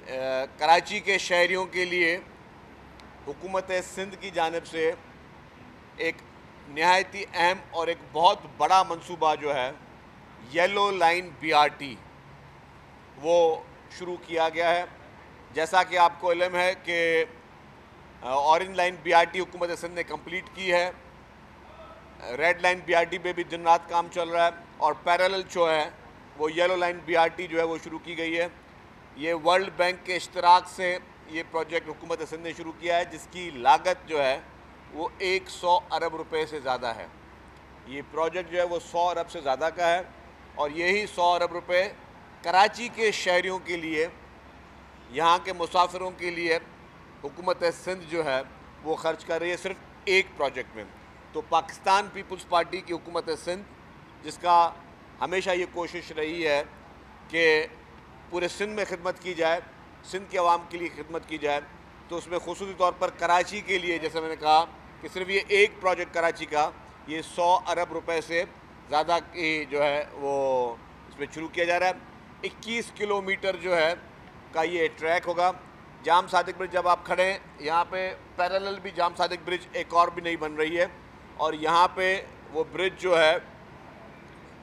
कराची के शहरियों के लिए हुकूमत सिंध की जानिब से एक नहायती अहम और एक बहुत बड़ा मंसूबा जो है येलो लाइन BRT वो शुरू किया गया है। जैसा कि आपको इल्म है कि ऑरेंज लाइन BRT हुकूमत सिंध ने कंप्लीट की है, रेड लाइन BRT पे भी दिन रात काम चल रहा है और पैरेलल जो है वो येलो लाइन BRT जो है वो शुरू की गई है। ये वर्ल्ड बैंक के इश्तराक से ये प्रोजेक्ट हुकूमत सिंध ने शुरू किया है, जिसकी लागत जो है वो 100 अरब रुपए से ज़्यादा है। ये प्रोजेक्ट जो है वो 100 अरब से ज़्यादा का है और यही 100 अरब रुपए कराची के शहरियों के लिए, यहाँ के मुसाफिरों के लिए हुकूमत सिंध जो है वो खर्च कर रही है सिर्फ एक प्रोजेक्ट में। तो पाकिस्तान पीपल्स पार्टी की हुकूमत सिंध, जिसका हमेशा ये कोशिश रही है कि पूरे सिंध में खिदमत की जाए, सिंध के अवाम के लिए खिदमत की जाए, तो उसमें खुसूसी तौर पर कराची के लिए, जैसे मैंने कहा कि सिर्फ ये एक प्रोजेक्ट कराची का ये 100 अरब रुपए से ज़्यादा की जो है वो इसमें शुरू किया जा रहा है। 21 किलोमीटर जो है का ये ट्रैक होगा। जाम सादिक ब्रिज जब आप खड़े हैं, यहाँ पे पैरेलल भी जाम सादिक ब्रिज एक और भी नहीं बन रही है और यहाँ पे वो ब्रिज जो है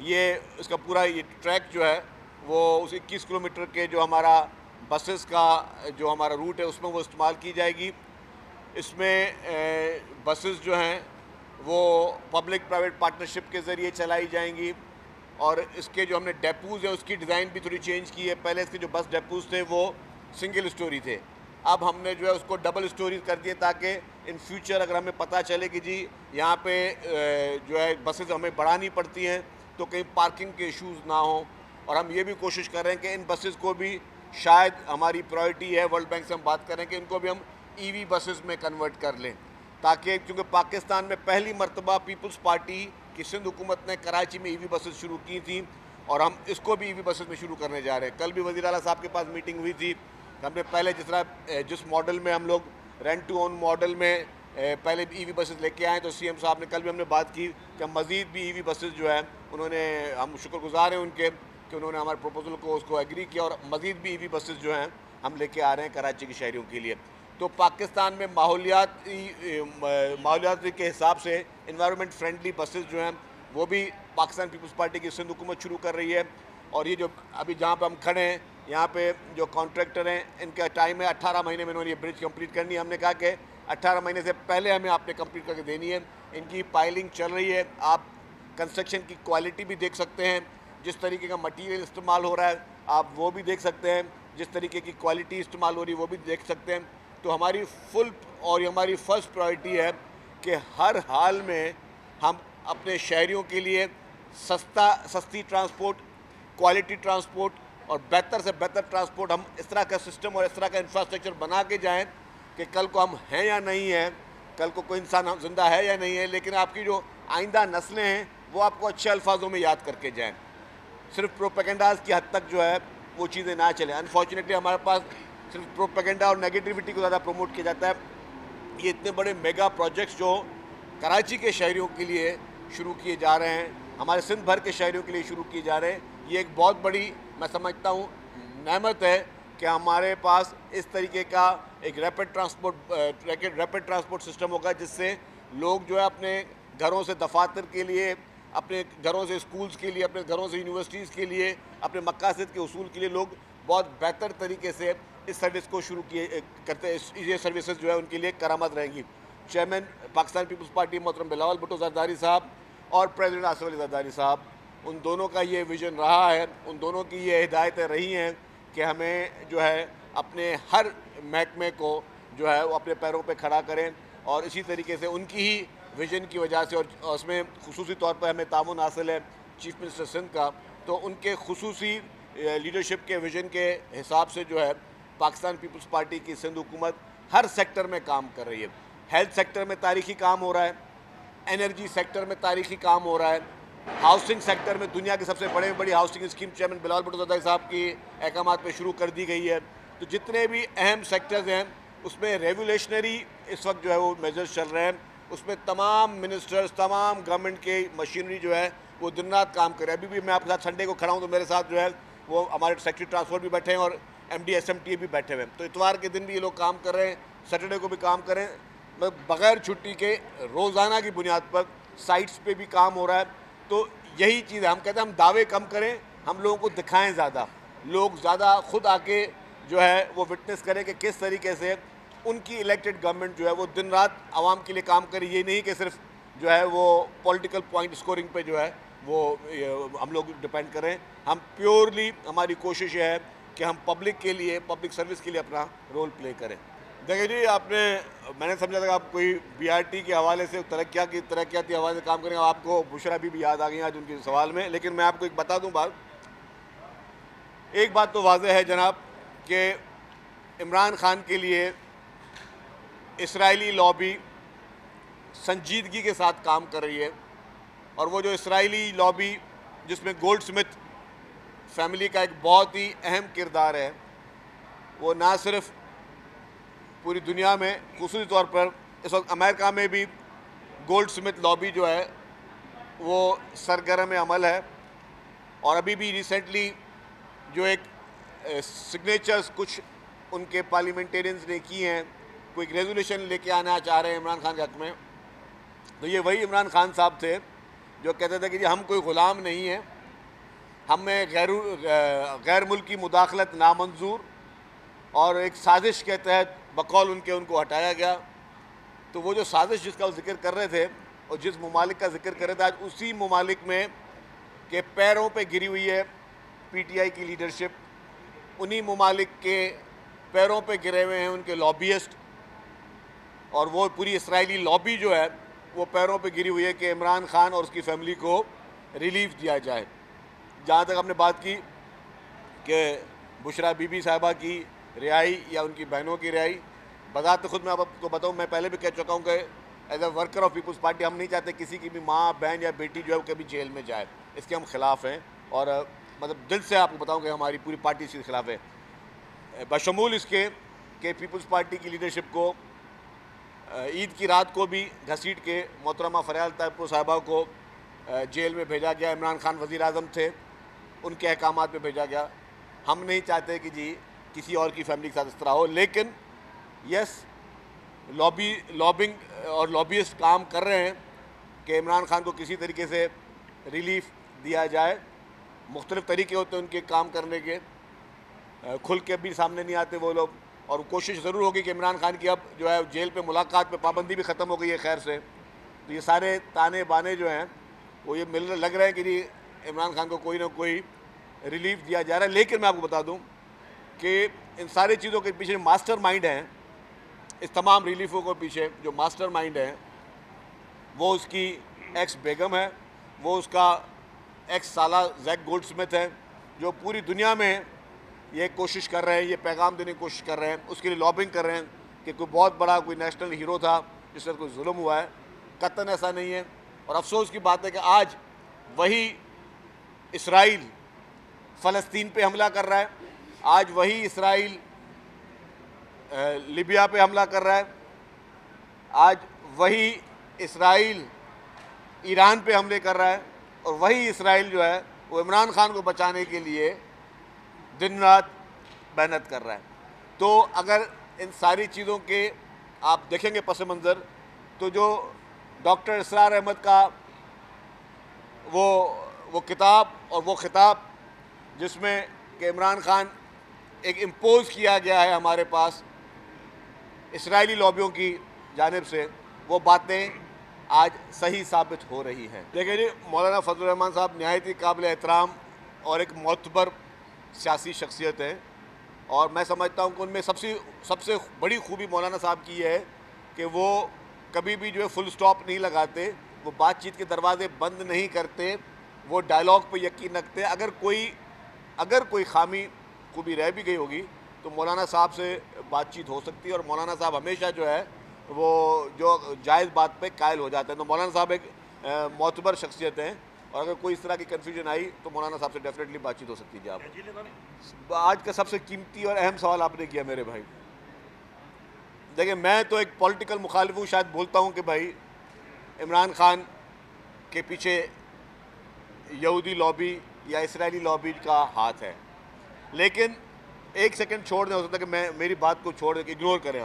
ये इसका पूरा ये ट्रैक जो है वो उस 21 किलोमीटर के जो हमारा बसेस का जो हमारा रूट है उसमें वो इस्तेमाल की जाएगी। इसमें बसेस जो हैं वो पब्लिक प्राइवेट पार्टनरशिप के ज़रिए चलाई जाएंगी और इसके जो हमने डेपोज़ हैं उसकी डिज़ाइन भी थोड़ी चेंज की है। पहले इसके जो बस डेपोज़ थे वो सिंगल स्टोरी थे, अब हमने जो है उसको डबल स्टोरी कर दिए ताकि इन फ्यूचर अगर हमें पता चले कि जी यहाँ पे जो है बसेस हमें बढ़ानी पड़ती हैं तो कहीं पार्किंग के इश्यूज़ ना हो। और हम ये भी कोशिश कर रहे हैं कि इन बसेस को भी, शायद हमारी प्रायोरिटी है, वर्ल्ड बैंक से हम बात कर रहे हैं कि इनको भी हम EV बसेस में कन्वर्ट कर लें, ताकि क्योंकि पाकिस्तान में पहली मरतबा पीपल्स पार्टी की सिंध हुकूमत ने कराची में EV बसेस शुरू की थी और हम इसको भी EV बसेस में शुरू करने जा रहे हैं। कल भी वज़ीर आला साहब के पास मीटिंग हुई थी। हमने पहले जिस मॉडल में हम लोग रेंट टू ओन मॉडल में पहले EV बसेस लेके आए, तो CM साहब ने कल भी हमने बात की कि मज़ीद भी EV बसेस जो है उन्होंने, हम शुक्रगुजार हैं उनके कि उन्होंने हमारे प्रपोजल को उसको एग्री किया और मज़ीद भी EV बसेस जो हैं हम लेके आ रहे हैं कराची के शहरियों के लिए। तो पाकिस्तान में माहौलियात के हिसाब से इन्वायरमेंट फ्रेंडली बसेस जो हैं वो भी पाकिस्तान पीपल्स पार्टी की सिंध हुकूमत शुरू कर रही है। और ये जो अभी जहाँ पर हम खड़े हैं, यहाँ पे जो कॉन्ट्रैक्टर हैं, इनका टाइम है 18 महीने में इन्होंने ये ब्रिज कंप्लीट करनी है। हमने कहा कि 18 महीने से पहले हमें आपने कंप्लीट करके देनी है। इनकी पाइलिंग चल रही है, आप कंस्ट्रक्शन की क्वालिटी भी देख सकते हैं, जिस तरीके का मटीरियल इस्तेमाल हो रहा है आप वो भी देख सकते हैं, जिस तरीके की क्वालिटी इस्तेमाल हो रही है वो भी देख सकते हैं। तो हमारी फुल और हमारी फ़र्स्ट प्रायोरिटी है कि हर हाल में हम अपने शहरियों के लिए सस्ती ट्रांसपोर्ट, क्वालिटी ट्रांसपोर्ट और बेहतर से बेहतर ट्रांसपोर्ट, हम इस तरह का सिस्टम और इस तरह का इंफ्रास्ट्रक्चर बना के जाएँ कि कल को हम हैं या नहीं हैं, कल को कोई इंसान ज़िंदा है या नहीं है, लेकिन आपकी जो आइंदा नस्लें हैं वो आपको अच्छे अल्फाजों में याद करके जाएँ। सिर्फ प्रोपेगेंडाज की हद तक जो है वो चीज़ें ना चलें। अनफॉर्चुनेटली हमारे पास सिर्फ प्रोपेगेंडा और नेगेटिविटी को ज़्यादा प्रमोट किया जाता है। ये इतने बड़े मेगा प्रोजेक्ट्स जो कराची के शहरियों के लिए शुरू किए जा रहे हैं, हमारे सिंध भर के शहरियों के लिए शुरू किए जा रहे हैं, ये एक बहुत बड़ी, मैं समझता हूँ, नेमत है कि हमारे पास इस तरीके का एक रैपिड ट्रांसपोर्ट सिस्टम होगा, जिससे लोग जो है अपने घरों से दफातर के लिए, अपने घरों से स्कूल्स के लिए, अपने घरों से यूनिवर्सिटीज़ के लिए, अपने मकासद के उसूल के लिए लोग बहुत बेहतर तरीके से इस सर्विस को शुरू करते, ये सर्विसेज जो है उनके लिए करामत रहेंगी। चेयरमैन पाकिस्तान पीपल्स पार्टी मोहतरम बिलावल भुट्टो ज़रदारी साहब और प्रेसिडेंट आसिफ अली ज़रदारी साहब, उन दोनों का ये विज़न रहा है, उन दोनों की ये हिदायतें रही हैं कि हमें जो है अपने हर महकमे को जो है वो अपने पैरों पे खड़ा करें और इसी तरीके से उनकी ही विज़न की वजह से, और उसमें खुसूसी तौर पर हमें तामुन हासिल है चीफ मिनिस्टर सिंध का, तो उनके खुसूसी लीडरशिप के विज़न के हिसाब से जो है पाकिस्तान पीपल्स पार्टी की सिंध हुकूमत हर सेक्टर में काम कर रही है। हेल्थ सेक्टर में तारीखी काम हो रहा है, एनर्जी सेक्टर में तारीखी काम हो रहा है, हाउसिंग सेक्टर में दुनिया की सबसे बड़ी housing scheme chairman Bilawal Bhutto Zardari साहब की अहकामात पे शुरू कर दी गई है। तो जितने भी अहम सेक्टर्स हैं उसमें रेगुलेशनरी इस वक्त जो है वो मेजर्स चल रहे हैं, उसमें तमाम मिनिस्टर्स, तमाम गवर्नमेंट की मशीनरी जो है वो दिन रात काम कर रहे हैं। अभी भी मैं आपके साथ संडे को खड़ा हूँ तो मेरे साथ जो है वो हमारे सेक्रेटरी ट्रांसपोर्ट भी बैठे हैं और MD SMTA भी बैठे हुए हैं। तो इतवार के दिन भी ये लोग काम कर रहे हैं, सैटरडे को भी काम कर रहे हैं, मतलब बग़ैर छुट्टी के रोज़ाना की बुनियाद पर साइट्स पे भी काम हो रहा है। तो यही चीज़ है, हम कहते हैं हम दावे कम करें, हम लोगों को दिखाएं ज़्यादा, लोग ज़्यादा खुद आके जो है वो विटनेस करें कि किस तरीके से उनकी इलेक्टेड गवर्नमेंट जो है वो दिन रात आवाम के लिए काम करे। ये नहीं कि सिर्फ जो है वो पॉलिटिकल पॉइंट स्कोरिंग पे जो है वो हम लोग डिपेंड करें। हम प्योरली, हमारी कोशिश है कि हम पब्लिक के लिए, पब्लिक सर्विस के लिए अपना रोल प्ले करें। देखिए जी, मैंने समझा था कि आप कोई BRT के हवाले से तरक्याती हवाले से काम करेंगे। आपको बुशरा भी याद आ गई आज उनके सवाल में, लेकिन मैं आपको एक बता दूं बात। एक बात तो वाज़ेह है जनाब कि इमरान खान के लिए इसराइली लॉबी संजीदगी के साथ काम कर रही है, और वो जो इसराइली लॉबी जिसमें गोल्डस्मिथ फैमिली का एक बहुत ही अहम किरदार है, वो ना सिर्फ पूरी दुनिया में, खुसूसी तौर पर इस वक्त अमेरिका में भी गोल्डस्मिथ लॉबी जो है वो सरगर्म अमल है। और अभी भी रिसेंटली जो एक सिग्नेचर्स कुछ उनके पार्लियामेंटेरियंस ने की हैं, कोई रेजोल्यूशन लेके आना चाह रहे हैं इमरान खान के हक़ में, तो ये वही इमरान खान साहब थे जो कहते थे कि जी हम कोई ग़ुलाम नहीं हैं, हमें गैर मुल्की मुदाखलत नामंजूर, और एक साजिश के तहत बकौल उनको हटाया गया। तो वो जो साजिश जिसका वो जिक्र कर रहे थे और जिस ममालिक का जिक्र कर रहे थे, आज उसी ममालिक में के पैरों पे गिरी हुई है PTI की लीडरशिप, उन्हीं ममालिक के पैरों पे गिरे हुए हैं उनके लॉबियस्ट, और वो पूरी इसराइली लॉबी जो है वो पैरों पे गिरी हुई है कि इमरान खान और उसकी फैमिली को रिलीफ दिया जाए। जहाँ तक हमने बात की कि बुशरा बीबी साहिबा की रिहाई या उनकी बहनों की रिहाई, बज़ात खुद मैं आपको बताऊँ, मैं पहले भी कह चुका हूँ कि as a worker of Peoples Party हम नहीं चाहते किसी की भी माँ, बहन या बेटी जो है वो कभी जेल में जाए। इसके हम ख़िलाफ़ हैं, और मतलब दिल से आपको बताऊँ कि हमारी पूरी पार्टी इसके ख़िलाफ़ है। बशमूल इसके कि पीपल्स पार्टी की लीडरशिप को ईद की रात को भी घसीट के मोहतरमा फरियाल तैयब साहिबा को जेल में भेजा गया। इमरान खान वज़ीर आज़म थे, उनके अहकामात पे भेजा गया। हम नहीं चाहते कि जी किसी और की फैमिली के साथ इस तरह हो, लेकिन यस, लॉबिंग और लॉबियस्ट काम कर रहे हैं कि इमरान खान को किसी तरीके से रिलीफ दिया जाए। मुख्तलिफ़ तरीके होते हैं उनके काम करने के, खुल के भी सामने नहीं आते वो लोग, और कोशिश ज़रूर होगी कि इमरान खान की अब जो है जेल पे मुलाकात पे पाबंदी भी ख़त्म हो गई है खैर से। तो ये सारे ताने बाने जो हैं वो ये लग रहे हैं कि जी इमरान खान को कोई ना कोई रिलीफ दिया जा रहा है। लेकिन मैं आपको बता दूं कि इन सारी चीज़ों के पीछे मास्टर माइंड हैं, इस तमाम रिलीफों के पीछे जो मास्टर माइंड है वो उसकी एक्स बेगम है, वो उसका एक्स साला जैक गोल्डस्मिथ है, जो पूरी दुनिया में ये कोशिश कर रहे हैं, ये पैगाम देने की कोशिश कर रहे हैं, उसके लिए लॉबिंग कर रहे हैं कि कोई बहुत बड़ा कोई नेशनल हीरो था जिस पर कोई जुल्म हुआ है। कतन ऐसा नहीं है। और अफसोस की बात है कि आज वही इसराइल फ़लस्तीन पे हमला कर रहा है, आज वही इसराइल लीबिया पे हमला कर रहा है, आज वही इसराइल ईरान पे हमले कर रहा है, और वही इसराइल जो है वो इमरान खान को बचाने के लिए दिन रात मेहनत कर रहा है। तो अगर इन सारी चीज़ों के आप देखेंगे पस मंज़र, तो जो डॉक्टर इसरार अहमद का वो किताब और वो खिताब जिसमें कि इमरान खान एक इम्पोज किया गया है हमारे पास इसराइली लॉबियों की जानिब से, वो बातें आज सही साबित हो रही हैं। देखिए जी, मौलाना फजल रहमान साहब नहायत ही काबिल एहतराम और एक मोतबर सियासी शख्सियत है, और मैं समझता हूँ कि उनमें सबसे बड़ी खूबी मौलाना साहब की है कि वो कभी भी जो है फुल स्टॉप नहीं लगाते, वो बातचीत के दरवाजे बंद नहीं करते, वो डायलॉग पे यकीन रखते। अगर कोई खामी खूबी रह भी गई होगी तो मौलाना साहब से बातचीत हो सकती है, और मौलाना साहब हमेशा जो है वो जो जायज़ बात पे कायल हो जाते हैं। तो मौलाना साहब एक मोतबर शख्सियत हैं, और अगर कोई इस तरह की कन्फ्यूजन आई तो मौलाना साहब से डेफिनेटली बातचीत हो सकती है। आप आज का सबसे कीमती और अहम सवाल आपने किया मेरे भाई। देखिए, मैं तो एक पॉलिटिकल मुखालिफ हूँ, शायद बोलता हूँ कि भाई इमरान खान के पीछे यहूदी लॉबी या इसराइली लॉबी का हाथ है, लेकिन एक सेकंड छोड़ दें, हो सकता है कि मैं मेरी बात को छोड़ दें, इग्नोर करें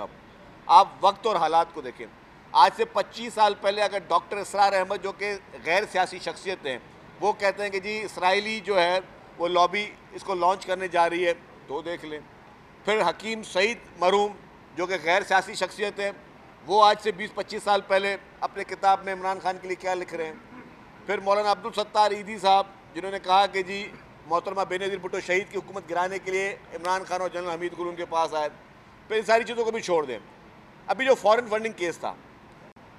आप वक्त और हालात को देखें। आज से 25 साल पहले अगर डॉक्टर इसरार अहमद जो कि गैर सियासी शख्सियत हैं, वो कहते हैं कि जी इसराइली जो है वो लॉबी इसको लॉन्च करने जा रही है, तो देख लें। फिर हकीम सईद मरहूम जो कि गैर सियासी शख्सियत है, वो आज से 20-25 साल पहले अपने किताब में इमरान खान के लिए क्या लिख रहे हैं। फिर मौलाना अब्दुल सत्तार ईदी साहब जिन्होंने कहा कि जी मोहतरमा बेनज़ीर भुट्टो शहीद की हुकूमत गिराने के लिए इमरान खान और जनरल हमीद गुल उनके पास आए। फिर इन सारी चीज़ों को भी छोड़ दें। अभी जो फॉरेन फंडिंग केस था,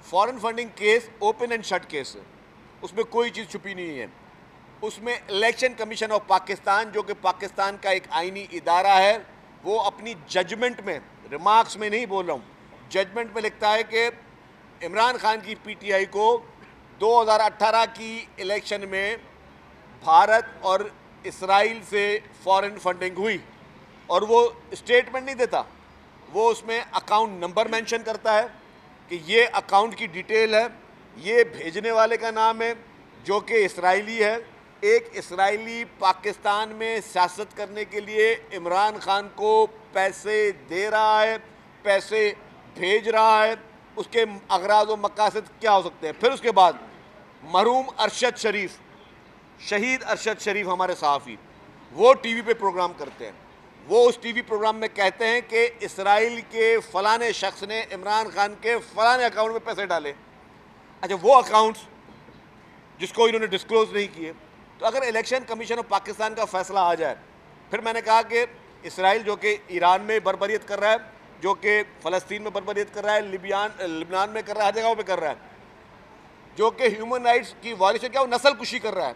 foreign funding case open and shut case है, उसमें कोई चीज़ छुपी नहीं है। उसमें इलेक्शन कमीशन ऑफ पाकिस्तान जो कि पाकिस्तान का एक आइनी इदारा है, वो अपनी जजमेंट में, रिमार्क्स में नहीं बोल रहा हूँ, जजमेंट में लिखता है कि इमरान खान की पीटीआई को 2018 की इलेक्शन में भारत और इसराइल से फॉरेन फंडिंग हुई, और वो स्टेटमेंट नहीं देता, वो उसमें अकाउंट नंबर मेंशन करता है कि ये अकाउंट की डिटेल है, ये भेजने वाले का नाम है जो कि इसराइली है। एक इसराइली पाकिस्तान में सियासत करने के लिए इमरान खान को पैसे दे रहा है, पैसे भेज रहा है, उसके अगराज व मकासद क्या हो सकते हैं। फिर उसके बाद मरहूम अरशद शरीफ, शहीद अरशद शरीफ हमारे सहाफ़ी, वो टीवी पे प्रोग्राम करते हैं। वो उस टीवी प्रोग्राम में कहते हैं कि इसराइल के फ़लाने शख्स ने इमरान खान के फ़लाने अकाउंट में पैसे डाले। अच्छा, वो अकाउंट्स जिसको इन्होंने डिस्क्लोज़ नहीं किए। तो अगर इलेक्शन कमीशन ऑफ पाकिस्तान का फ़ैसला आ जाए, फिर मैंने कहा कि इसराइल जो कि ईरान में बर्बरियत कर रहा है, जो कि फ़लस्तीन में बर्बरियत कर रहा है, लिबियान में कर रहा है, हर जगह पे कर रहा है, जो कि ह्यूमन राइट्स की वायलेशन क्या, वो नस्ल कुशी कर रहा है,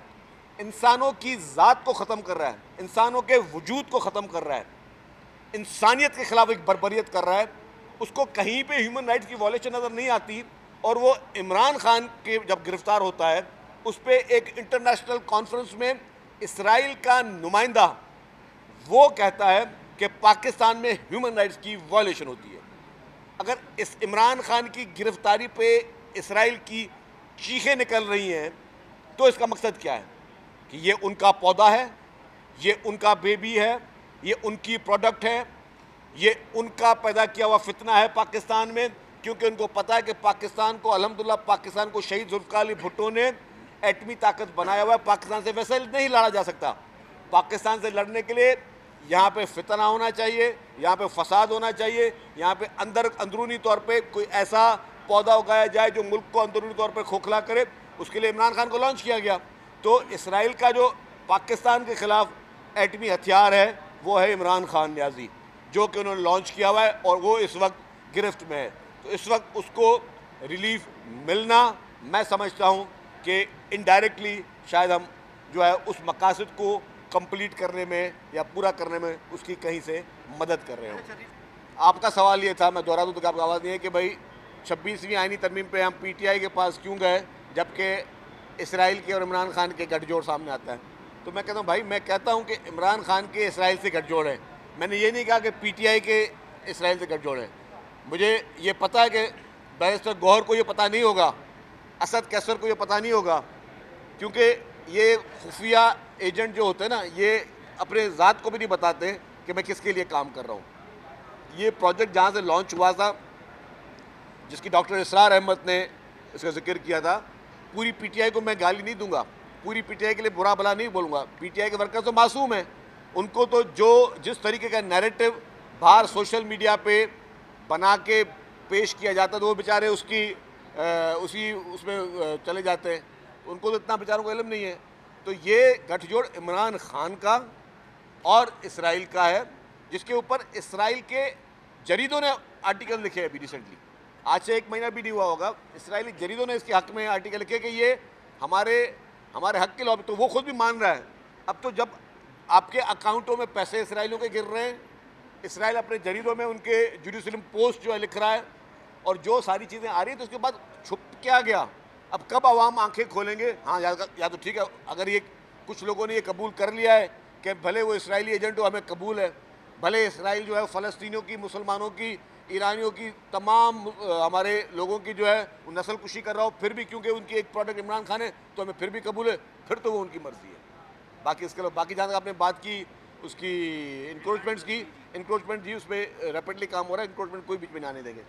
इंसानों की ज़ात को ख़त्म कर रहा है, इंसानों के वजूद को ख़त्म कर रहा है, इंसानियत के ख़िलाफ़ एक बर्बरियत कर रहा है। उसको कहीं पे ह्यूमन राइट्स की वायलेशन नज़र नहीं आती। और वो इमरान खान के जब गिरफ़्तार होता है, उस पर एक इंटरनेशनल कॉन्फ्रेंस में इसराइल का नुमाइंदा वो कहता है कि पाकिस्तान में ह्यूमन राइट्स की वायलेशन होती है। अगर इस इमरान खान की गिरफ़्तारी पे इसराइल की चीखें निकल रही हैं, तो इसका मकसद क्या है कि ये उनका पौधा है, ये उनका बेबी है, ये उनकी प्रोडक्ट है, ये उनका पैदा किया हुआ फितना है पाकिस्तान में। क्योंकि उनको पता है कि पाकिस्तान को, अल्हम्दुलिल्लाह, पाकिस्तान को शहीद जुल्फ़िकार अली भुट्टो ने एटमी ताकत बनाया हुआ है। पाकिस्तान से वैसे नहीं लड़ा जा सकता। पाकिस्तान से लड़ने के लिए यहाँ पे फितना होना चाहिए, यहाँ पे फसाद होना चाहिए, यहाँ पे अंदरूनी तौर पे कोई ऐसा पौधा उगाया जाए जो मुल्क को अंदरूनी तौर पे खोखला करे। उसके लिए इमरान खान को लॉन्च किया गया। तो इसराइल का जो पाकिस्तान के ख़िलाफ़ एटमी हथियार है, वो है इमरान खान न्याजी, जो कि उन्होंने लॉन्च किया हुआ है, और वो इस वक्त गिरफ्त में है। तो इस वक्त उसको रिलीफ मिलना, मैं समझता हूँ कि इनडायरेक्टली शायद हम जो है उस मकासद को कंप्लीट करने में या पूरा करने में उसकी कहीं से मदद कर रहे हो। आपका सवाल ये था, मैं दोहरा दूँ तो आपको आवाज़ नहीं है, कि भाई 26वीं आईनी तरमीम पे हम पीटीआई के पास क्यों गए जबकि इसराइल के और इमरान खान के गठजोड़ सामने आता है। तो मैं कहता हूँ भाई, मैं कहता हूँ कि इमरान खान के इसराइल से गठजोड़ है। मैंने ये नहीं कहा कि पीटीआई के इसराइल से गठजोड़ है। मुझे ये पता है कि बैरिस्टर गौहर को ये पता नहीं होगा, असद कैसर को ये पता नहीं होगा, क्योंकि ये खुफिया एजेंट जो होते हैं ना, ये अपने ज़ात को भी नहीं बताते कि मैं किसके लिए काम कर रहा हूँ। ये प्रोजेक्ट जहाँ से लॉन्च हुआ था, जिसकी डॉक्टर इसरार अहमद ने इसका जिक्र किया था, पूरी पीटीआई को मैं गाली नहीं दूंगा, पूरी पीटीआई के लिए बुरा भला नहीं बोलूँगा। पीटीआई के वर्कर तो मासूम हैं, उनको तो जो जिस तरीके का नैरेटिव बाहर सोशल मीडिया पे बना के पेश किया जाता है, तो वो बेचारे उसमें चले जाते हैं। उनको तो इतना बेचारों को इल्म नहीं है। तो ये गठजोड़ इमरान खान का और इसराइल का है, जिसके ऊपर इसराइल के जरीदों ने आर्टिकल लिखे हैं अभी रिसेंटली, आज से 1 महीना भी नहीं हुआ होगा। इसराइली जरीदों ने इसके हक़ में आर्टिकल लिखे कि ये हमारे हक़ के लॉबी। तो वो खुद भी मान रहा है। अब तो जब आपके अकाउंटों में पैसे इसराइलियों के गिर रहे हैं, इसराइल अपने जरीदों में उनके जेरूसलम पोस्ट जो है लिख रहा है, और जो सारी चीज़ें आ रही हैं, तो उसके बाद छुप क्या गया। अब कब आवाम आंखें खोलेंगे? हाँ, या तो ठीक है, अगर ये कुछ लोगों ने ये कबूल कर लिया है कि भले वो इसराइली एजेंट हो, हमें कबूल है, भले इसराइल जो है फ़लस्तीनियों की, मुसलमानों की, ईरानियों की, तमाम हमारे लोगों की जो है नस्ल कुशी कर रहा हो, फिर भी क्योंकि उनकी एक प्रोडक्ट इमरान खान है तो हमें फिर भी कबूल है, फिर तो वो उनकी मर्ज़ी है। बाकी इसके अलावा बाकी जहाँ तक आपने बात की उसकी इंक्रोचमेंट्स की, इंक्रोचमेंट जी उस पर रैपिडली काम हो रहा है, इंक्रोचमेंट कोई बीच में ना आने देंगे।